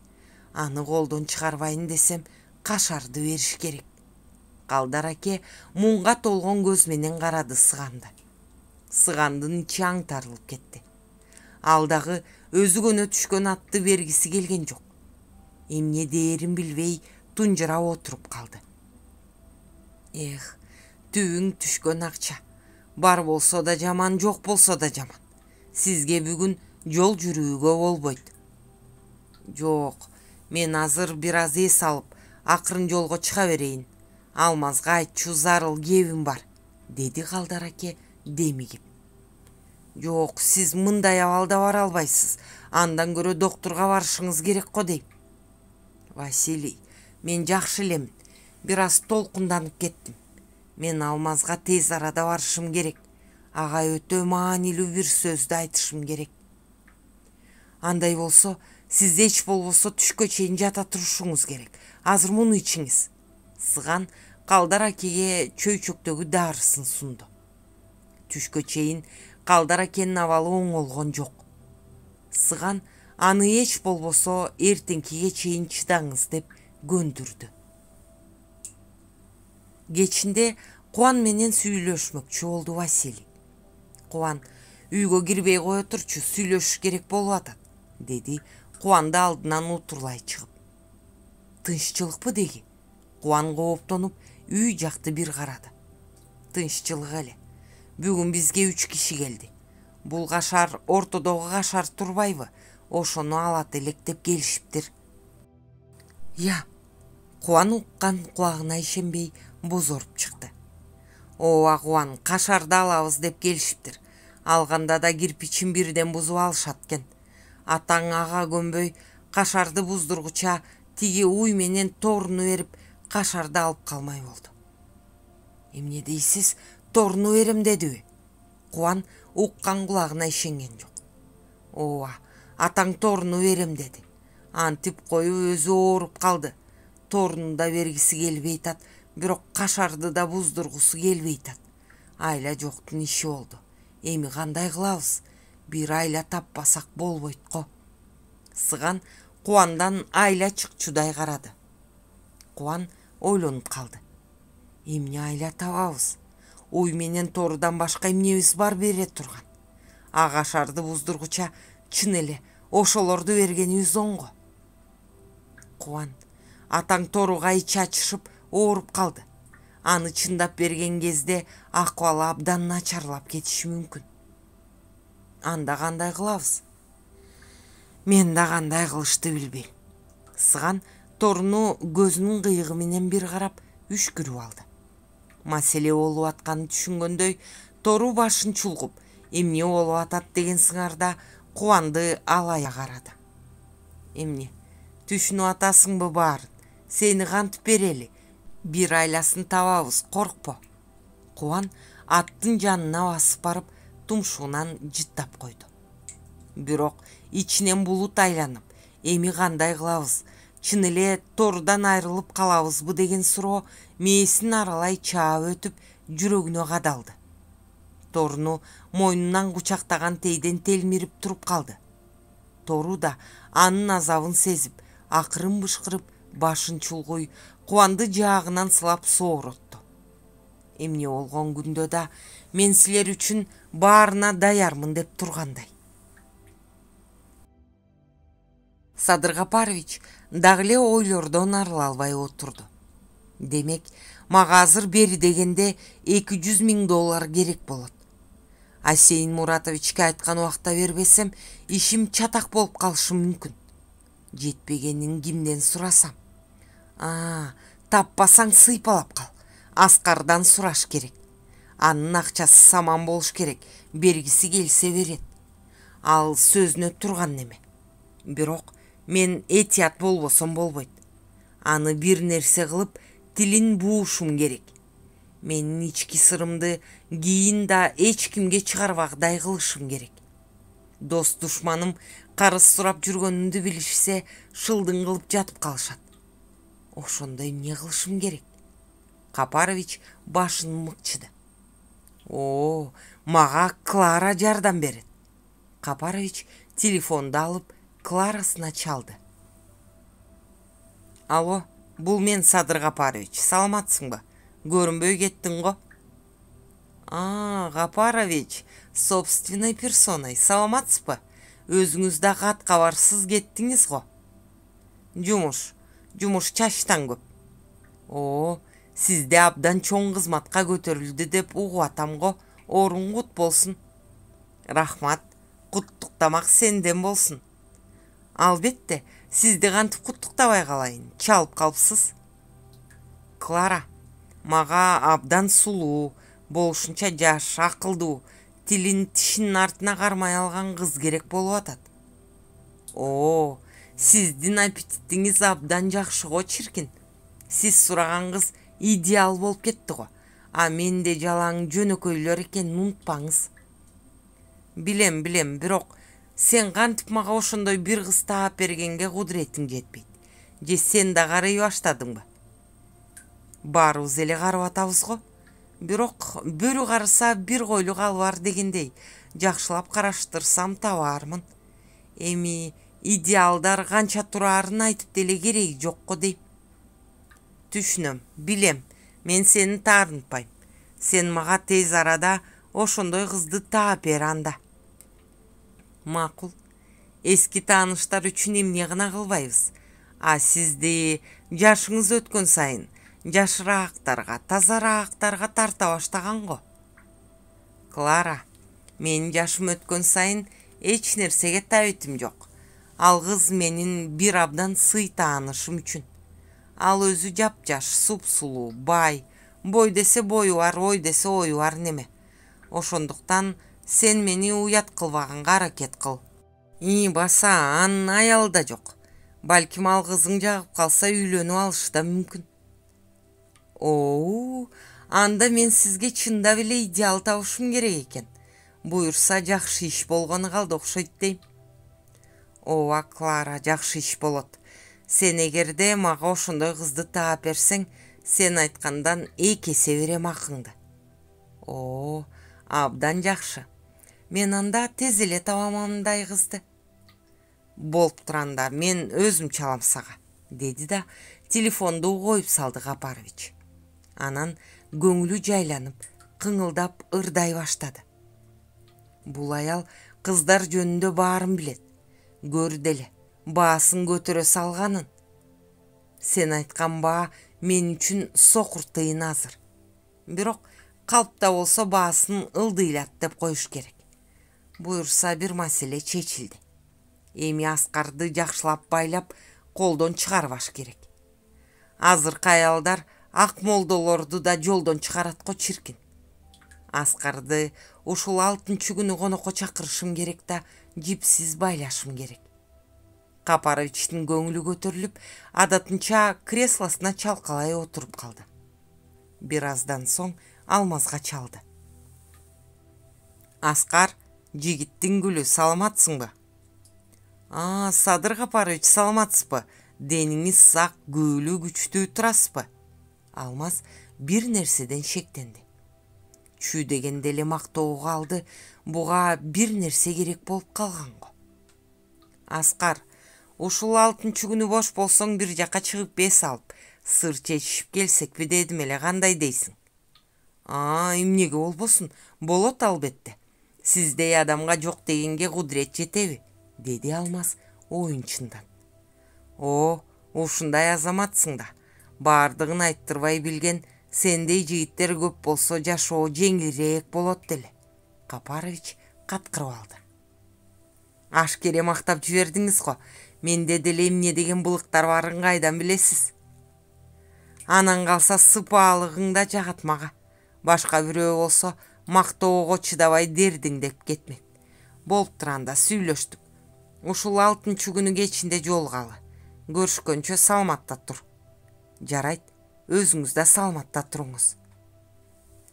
Аны колдон чыгарбайын десем, кашарды бериш керек. Калдар аке мунга толгон көз менен карады Сыганды. Сыгандын ичи аңтарылып кетти. Ал дагы өзү көнө түшкөн атты бергиси келген жок. Эмне дээрин билбей тунжурап отуруп калды. Эх, түбүң түшкөн акча. Бар болсо да жаман, жок болсо да жаман. Сизге бүгүн жол жүрүүгө болбойт. Жок, мен азыр бир аз эс алып, акырын жолго чыга берейин. Алмазга айтчу зарыл кебим бар, деди Калдар аке демигип. Жок, сиз мындай абалда бара албайсыз. Андан көрө доктурга барышыңыз керек го дейм. Василий, мен жакшы элемин. Бир аз толкунданып кеттим. Мен Алмазга тез арада барышым керек. Ага өтө маанилүү бир сөздү айтышым керек. Андай болсо, сиз эч болбосо түшкө чейин жата турушуңуз керек. Азыр муну ичиңиз. Сыган Калдар акеге чөйчөктөгү дарысын сунду. Түшкө чейин Калдар акенин абалы оңолгон жок. Сыган аны эч болбосо эртеңкиге чейин чыдаңыз деп көндүрдү. Кечинде Кубан менен сүйлөшмөкчү болду Василий. Кубан, үйгө кирбей кое турчу, сүйлөшүш керек болуп атат, деди Кубанды алдынан утурлай чыгып. Тынччылыкпы деги? Кубан кооптонуп үй жакты бир карады. Тынччылык эле. Бүгүн бизге 3 киши келди. Бул кашар ортодогу кашар турбайбы? Ошону алат элек деп келишиптир. Я, Кубан уккан кулагына ишенбей бозоруп чыкты. Ооба Кубан, кашарды алабыз деп келишиптир. Алганда да кирпичин бирден бузуп алышат экен. Атаң ага көнбөй кашарды буздургуча тиги уй менен торуну берип кашарды алып калмай болду. Эмне дейсиз, торуну берем дедиби? Кубан уккан кулагына ишенген жок. Ооба, атаң торуну берем деди. Антип коюп өзү ооруп калды. Торуну да бергиси келбей атат, бирок кашарды да буздургусу келбей атат. Айла жоктун иши болду. Эми кандай кылабыз? Бир айла таппасак болбойт го. Сыган Кубандан айла чыкчудай карады. Кубан ойлонуп калды. Эмне айла табабыз? Уй менен торудан башка эмнебиз бар бере турган? А кашарды буздургуча чын эле ошолорду бергенибиз оңго. Кубан, атаң торуга ичи ачышып ооруп калды. Аны чындап берген кезде акыбалы абдан начарлап кетиши мүмкүн. Анда кандай кылабыз? Мен да кандай кылышты билбейм. Сыган торуну көзүнүн кыйыгы менен бир карап үшкүрүп алды. Маселе болуп атканын түшүнгөндөй, тору башын чулгуп, эмне болуп атат деген сыңарда Кубанды алая карады. Эмне, түшүнүп атасыңбы баарын? Сени кантип берели? Бир айласын табабыз, коркпо. Кубан аттын жанына басып барып, тумшугунан жыттап койду. Бирок ичинен булут айланып, эми кандай кылабыз? Чын эле торудан айрылып калабызбы деген суроо мээсин аралай чаап өтүп жүрөгүнө кадалды. Торуну мойнунан кучактаган тейден телмирип туруп калды. Тору да анын азабын сезип, акырын бышкырып, башын чулгуй, Кубанды жаагынан сылап сооротду. Эмне болгон күндө да мен силер үчүн баарына даярмын деп тургандай. Садыр Капарович дагы эле ойлордон арыла албай отурду. Демек, мага азыр бери дегенде $200,000 керек болот. Асейин Муратовичке айткан убакта бербесем, ишим чатак болуп калышы мүмкүн. Жетпегенин кимден сурасам? Таппасаң сыйпалап кал. Аскардан сураш керек. Анын акчасы саман болуш керек. Бергиси келсе берет. Ал сөзүнө турган неме. Бирок мен этият болбосом болбойт. Аны бир нерсе кылып тилин буушум керек. Менин ички сырымды кийин да эч кимге чыгарбагыдай кылышым керек. Дос душманым карыз сурап жүргөнүмдү билишсе, шылдың кылып жатып калышат. Ошондо эмне кылышым керек? Капарович башын мыкчыды. О, мага Клара жардам берет. Капарович телефонду алып Кларасына чалды. Алло, бул мен Садыр Капарович. Саламатсыңбы? Көрүнбөй кеттиң го. Капарович, собственной персоной. Саламатсызбы? Өзүңүз да кат кабарсыз кеттиңиз го. Жумуш чачтан көп. О, сизде абдан чоң кызматка көтөрүлдү деп угуп атам го. Орун кут болсун. Рахмат. Куттуктамак сенден болсун. Албетте, сизди кантип куттуктабай калайын? Чалып калыпсыз. Клара, мага абдан сулуу, болушунча жаш, акылдуу, тилин тишинин артына кармай алган кыз керек болуп атат. О, сиздин аппетитиңиз абдан жакшы го чиркин. Сиз сураган кыз идеал болуп кетти го. А менде жалаң жөнөкөйлөр экенин унутпаңыз. Билем, бирок сен кантип мага ошондой бир кыз таап бергенге кудуретиң жетпейт. Же сен да карый баштадыңбы? Баарыбыз эле карап атабыз го. Бирок бөрү карыса бир койлу калбар дегендей, жакшылап караштырсам табаармын. Эми идеалдар канча турарын айтып деле кереги жок го дейм. Түшүнөм, билем, мен сени таарынтпайм. Сен мага тез арада ошондой кызды таап бер анда. Макул. Эски тааныштар үчүн эмне гана кылбайбыз. А сизди жашыңыз өткөн сайын жашыраактарга, тазараактарга тарта баштаган го. Клара, менин жашым өткөн сайын эч нерсеге табитим жок. Ал кыз менин бир абдан сый таанышым үчүн. Ал өзү жапжаш, сулуу, бай, бой десе бою бар, ой десе ою бар неме. Ошондуктан сен мени уят кылбаганга аракет кыл. Баса, анын аялы да жок. Балким ал кызың жагып калса үйлөнүп алышы да мүмкүн. Анда мен сизге чындап эле идеал табышым керек экен. Буюрса жакшы иш болгону калды окшойт дейм. Ооба, Клара, жакшы иш болот. Сен эгерде мага ошондой кызды таап берсең, сен айткандан 2 эсе берем акыңды. Абдан жакшы. Мен анда тез эле табам андай кызды. Болуп туранда, мен өзүм чалам сага, деди да телефонду коюп салды Капарович. Анан көңүлү жайланып, кыңылдап ырдай баштады. Бул аял кыздар жөнүндө баарын билет. Көр деле, баасын көтөрө салганын. Сен айткан баа мен үчүн сокур тыйын азыр. Бирок калпта болсо баасын ылдыйлат деп коюш керек. Буюрса бир маселе чечилди. Эми Аскарды жакшылап байлап, колдон чыгарбаш керек. Азыркы аялдар ак молдолорду да жолдон чыгарат го чиркин. Аскарды ушул 6-күнү конокко чакырышым керек да жипсиз байлашым керек. Капаровичтин көңүлү көтөрүлүп, адатынча креслосуна чалкалай отуруп калды. Бир аздан соң Алмазга чалды. Аскар, жигиттин гүлү, саламатсыңбы? Садыр Капарович, саламатсызбы? Дениңиз сак, күбөлүү күчтүү турасызбы? Алмаз бир нерседен шектенди. Чүй дегенде эле мактоого алды, буга бир нерсе керек болуп калган го. Аскар, ушул 6-күнү бош болсоң бир жакка чыгып бес алып, сыр чечишип келсекпи дедим эле, кандай дейсиң? Эмнеге болбосун, болот албетте. Сиздей адамга жок дегенге кудурет жетеби? Деди Алмаз оюнчундан. Ушундай азаматсың да. Бардыгын айттырбай билген сендей жигиттер көп болсо жашоо жеңилирээк болот деле. Капарович каткырып алды. Ашкере мактап жибердиңиз го. Менде деле эмне деген булыктар барын кайдан билесиз? Анан калса сыпаалыгың да жагат мага. Башка бирөө болсо мактоого чыдабай дердиң деп кетмек. Болуп турганда сүйлөштүк. Ушул 6-күнү кечинде жолугалы. Көрүшкөнчө саламатта тур. Жарайт, өзүңүз да саламатта туруңуз.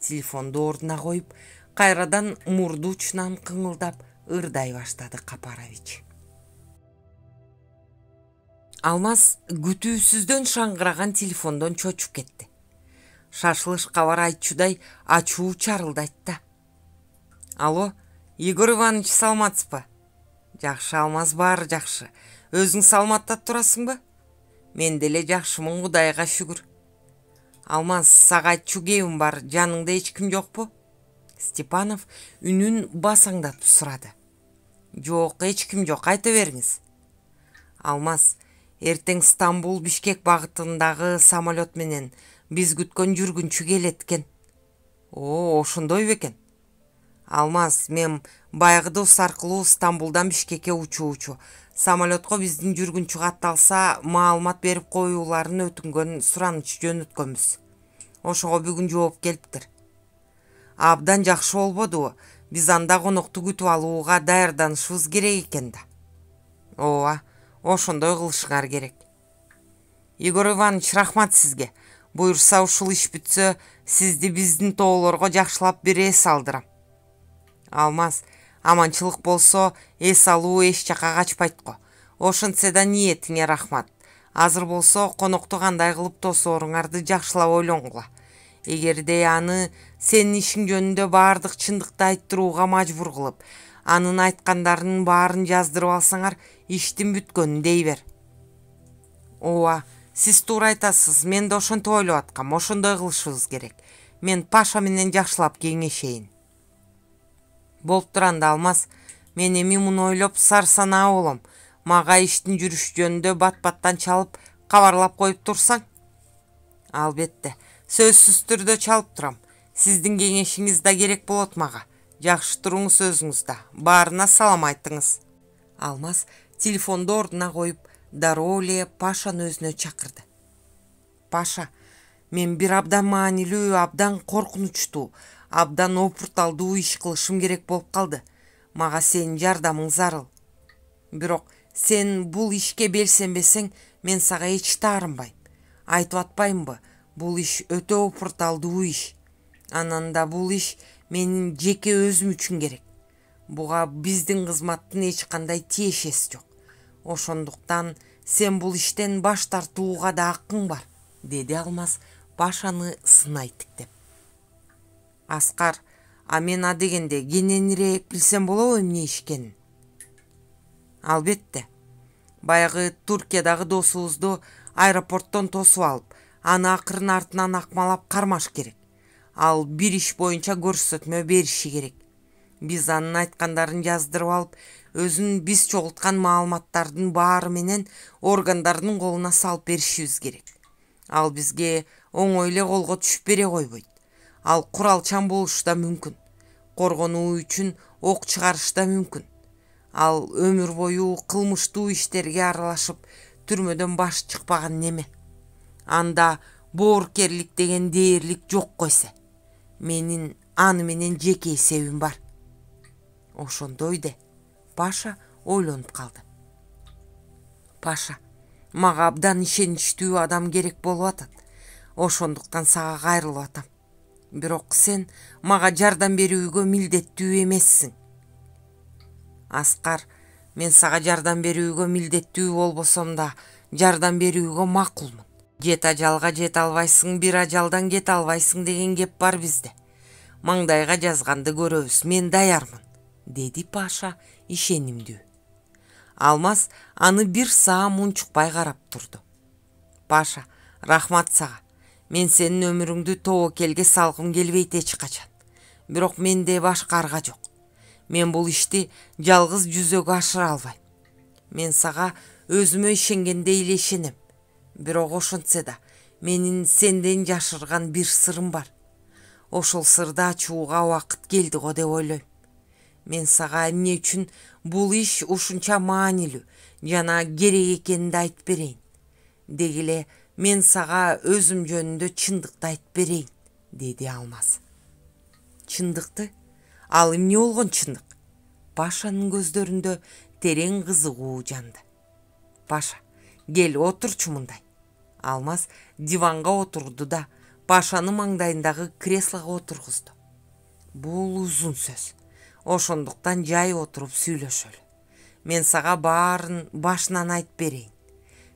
Телефонду ордуна коюп, кайрадан мурду учунан кыңылдап ырдай баштады Капарович. Алмаз күтүүсүздөн шаңгыраган телефондон чочуп кетти. Шашылыш кабар айтчудай ачуу чарылдайт да. Алло, Егор Иванович, саламатсызбы? Жакшы Алмаз, баары жакшы. Өзүң саламатта турасыңбы? Мен деле жакшымын, Кудайга шүгүр. Алмаз, сага айтчу кебим бар, жаныңда эч ким жокпу? Степанов үнүн басаңдатып сурады. Жок, эч ким жок, айта бериңиз. Алмаз, эртең Стамбул Бишкек багытындагы самолет менен биз күткөн жүргүнчү келет экен. О, ошондой бекен. Алмаз, мен баягы дос аркылуу Стамбулдан Бишкекке учуучу. Самолетко биздин жүргүнчү катталса, маалымат берип коюуларын өтүнгөн сураныч жөнөткөнбүз. Ошого бүгүн жооп келиптир. Абдан жакшы болбодубу? Биз анда конокту күтүп алууга даярданышыбыз керек экен да. Ооба, ошондой кылышыңар керек. Егор Иванович, рахмат сизге. Буюрса ушул иш бүтсө, сизди биздин тоолорго жакшылап бир эс алдырам. Алмаз, аманчылык болсо, эс алуу эч жака качпайт го. Ошентсе да ниетиңе рахмат. Азыр болсо, конокту кандай кылып тосооруңарды жакшылап ойлоңгула. Эгерде аны сенин ишиң жөнүндө баардык чындыкты айттырууга мажбур кылып, анын айткандарынын баарын жаздырып алсаңар, иштин бүткөнүн дей бер. Ооба, сиз туура айтасыз, мен да ошентип ойлоп аткам, ошондой кылышыбыз керек. Мен Паша менен жакшылап кеңешейин. Болуп туранда, Алмаз, мен эми муну ойлоп сарсанаа болом. Мага иштин жүрүш жөнүндө бат-баттан чалып, кабарлап коюп турсаң? Албетте, сөзсүз түрдө чалып турам. Сиздин кеңешиңиз да керек болот мага. Жакшы туруңуз өзүңүзда. Баарына салам айтыңыз. Алмаз телефонду ордуна коюп, дароо эле Пашаны өзүнө чакырды. Паша, мен бир абдан маанилүү, абдан коркунучтуу, абдан опурталдуу иш кылышым керек болуп калды. Мага сенин жардамың зарыл. Бирок сен бул ишке белсенбесең, мен сага эч таарынбайм. Айтып атпаймынбы? Бул иш өтө опурталдуу иш. Анан да бул иш менин жеке өзүм үчүн керек. Буга биздин кызматтын эч кандай тиешеси жок. Ошондуктан сен бул иштен баш тартууга да акың бар, деди Алмаз Пашаны сынайтиктеп. Аскар, а мен адегенде кененирээк билсем болобу эмне иш экенин? Албетте. Баягы Туркиядагы досубузду аэропорттон тосуп алып, аны акырын артынан акмалап кармаш керек. Ал бир иш боюнча көрсөтмө бериши керек. Биз анын айткандарын жаздырып алып, өзүн биз чогулткан маалыматтардын баары менен органдардын колуна салып беришибиз керек. Ал бизге оңой эле колго түшүп бере койбойт. Ал куралчан болушу да мүмкүн. Коргонуу үчүн ок чыгарышы да мүмкүн. Ал өмүр бою кылмыштуу иштерге аралашып, түрмөдөн башы чыкпаган неме. Анда боорукерлик деген дээрлик жок койсо. Менин аны менен жеке эсебим бар. Ошондой де. Паша ойлонуп калды. Паша, мага абдан ишеничтүү адам керек болуп атат. Ошондуктан сага кайрылып атам. Бирок сен мага жардам берүүгө милдеттүү эмессиң. Аскар, мен сага жардам берүүгө милдеттүү болбосом да, жардам берүүгө макулмун. Жет ажалга жете албайсың, бир ажалдан кете албайсың деген кеп бар бизде. Маңдайга жазганды көрөбүз, мен даярмын, деди Паша ишенимдүү. Алмаз аны бир саа мунчукпай карап турду. Паша, рахмат сага. Мен сенин өмүрүңдү тобокелге салгым келбейт эч качан. Бирок менде башка арга жок. Мен бул ишти жалгыз жүзөгө ашыра албайм. Мен сага өзүмө ишенгендей эле ишенем. Бирок ошентсе да, менин сенден жашырган бир сырым бар. Ошол сырды ачууга убакыт келди го деп ойлойм. Мен сага эмне үчүн бул иш ушунча маанилүү жана керек экенин айтып берейин. Деги эле мен сага өзүм жөнүндө чындыкты айтып берейин, деди Алмаз. Чындыкты? Ал эмне болгон чындык? Пашанын көздөрүндө терең кызыгуу жанды. Паша, кел отурчу мындай. Алмаз диванга отурду да Пашаны маңдайындагы креслого отургузду. Бул узун сөз. Ошондуктан жай отуруп сүйлөшөлү. Мен сага баарын башынан айтып берейин.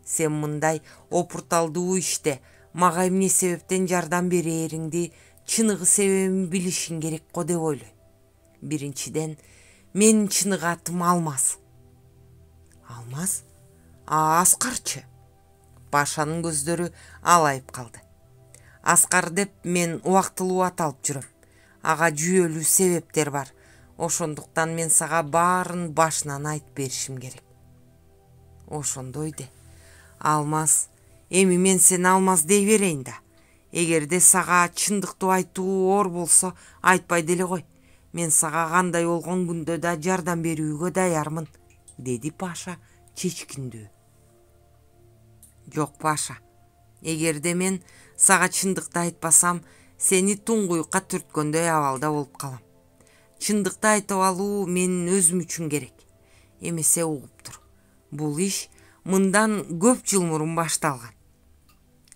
Сен мындай опурталдуу иште мага эмне себептен жардам берээриңди, чыныгы себебин билишиң керек го деп ойлойм. Биринчиден, менин чынык атым Алмаз. Алмаз? Аскарчы? Пашанын көздөрү алайып калды. Аскар деп мен убактылуу ат алып жүрөм. Ага жүйөлүү себептер бар. Ошондуктан мен сага баарын башынан айтып беришим керек. Ошондой де. Алмаз, эми мен сени Алмаз дей берейин да. Эгерде сага чындыктуу айтуу оор болсо, айтпай деле кой. Мен сага кандай болгон күндө да жардам берүүгө даярмын, деди Паша чечкиндүү. Жок, Паша. Эгерде мен сага чындыкты айтпасам, сени туңгуюкка түрткөндөй абалда болуп калам. Чындыкты айтып алуу менин өзүм үчүн керек. Эмесе угуп тур. Бул иш мындан көп жыл мурун башталган.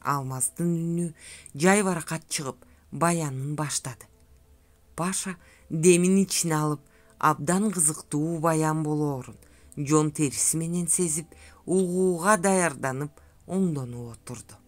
Алмаздын үнү жайбаракат чыгып, баянын баштады. Паша демин ичине алып, абдан кызыктуу баян болоорун жон териси менен сезип, угууга даярданып, оңдонуп отурду.